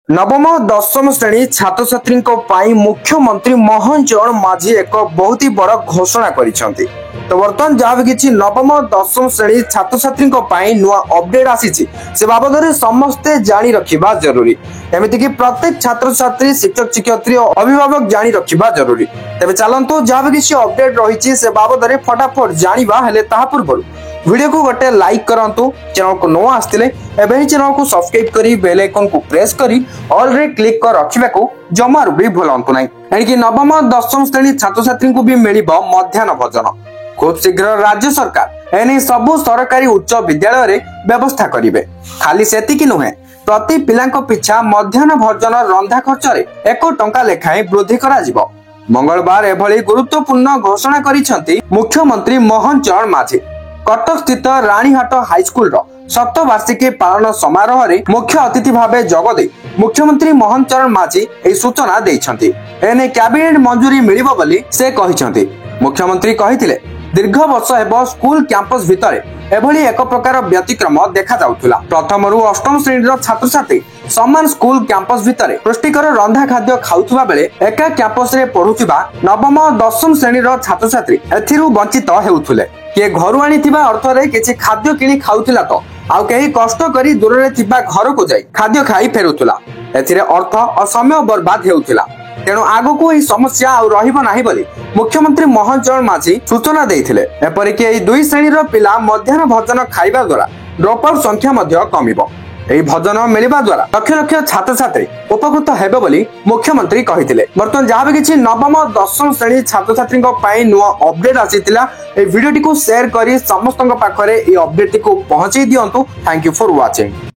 नवम दशम श्रेणी छात्र छात्री मुख्यमंत्री मोहन चरण माझी एक बहुत ही बड़ घोषणा करिसेंती। तो बर्तमान जहाँ भी किसी नवम दशम श्रेणी छात्र छात्री नुआ अपडेट आसी से बाबद समस्ते जानी रखिबा जरूरी। एमती कि प्रत्येक छात्र छात्री शिक्षक शिक्षयित्री और अभिभावक जानी रखिबा जरूरी। तेबे चलंतु जहाँ भी किसी अपडेट रही से बाबद फटाफट जानिबा हेले ताहा पूर्व वीडियो को गोटे लाइक करंतु, चैनल को नो आस्तिले एबे चैनल को सब्सक्राइब करी बेल आइकन को प्रेस करी ऑल रे क्लिक कर रखिबा को जमारू भी भूलंतु नहीं। एणिकी नवम दशम श्रेणी छात्र छात्री को भी मिलिबो मध्याह्न भोजन। खूब शीघ्र राज्य सरकार एने सबु सरकारी उच्च विद्यालय रे व्यवस्था करिवे। खाली सेतिकी नुहे, प्रति पिलांको पिछा मध्याह्न भोजन रंधा खर्च रे 1 टंका लेखाए वृद्धि करा जिवो। मंगलवार एभली गुरुत्वपूर्ण घोषणा करिसेंती मुख्यमंत्री मोहन चरण माझी। कटक स्थित रानीहाट हाईस्कूल शतवार्षिकी पालन समारोह रे मुख्य अतिथि भावे जोगदे मुख्यमंत्री मोहन चरण माझी एही सूचना देइछंती। एने कैबिनेट मंजूरी मिलिबो बोली से कहिछंती। मुख्यमंत्री कहिथिले दीर्घ वर्ष हेबो स्कूल कैंपस भितरे एभली एक प्रकार व्यतिक्रम देखा जाउथुला। प्रथम रु अष्टम श्रेणी छात्र छात्री समान स्कूल कैंपस भितरे पुष्टिकर रंधा खाद्य खाउथुबा बेले एका कैंपस रे पढुथिबा नवम दशम श्रेणी छात्र छात्री एथिरु वंचित हेउथुले। किए घर आनिथिबा अर्थ रे किछि खाद्य किनी खाउथिला तो आउ केही कष्ट करी दूर रे थिबा घर को जाई खाद्य खाई फेरुथुला। एथिरे अर्थ और समय बर्बाद हेउथिला। तेणु आगको एही समस्या आउ रहिबो नाही बोली मुख्यमंत्री मोहन चरण माझी सूचना देइथिले। एपरिके एही दुई श्रेणीर पिला मध्याह्न भोजन खाइबा द्वारा ड्रॉप आउट संख्या मध्ये कमिबो। एही भोजन मिलिबा द्वारा लक्ष लक्ष छात्र छात्री उपकृत हेबे बोली मुख्यमंत्री कहिथिले। बर्तमान जहाँ भी किछि नवम दशम श्रेणी छात्र छात्री नुआ अपडेट आसीतिला। ए वीडियो टी को शेयर करी समस्तक पाखरे ए अपडेट टी को पहुंचाई दियंतु। Thank you for watching.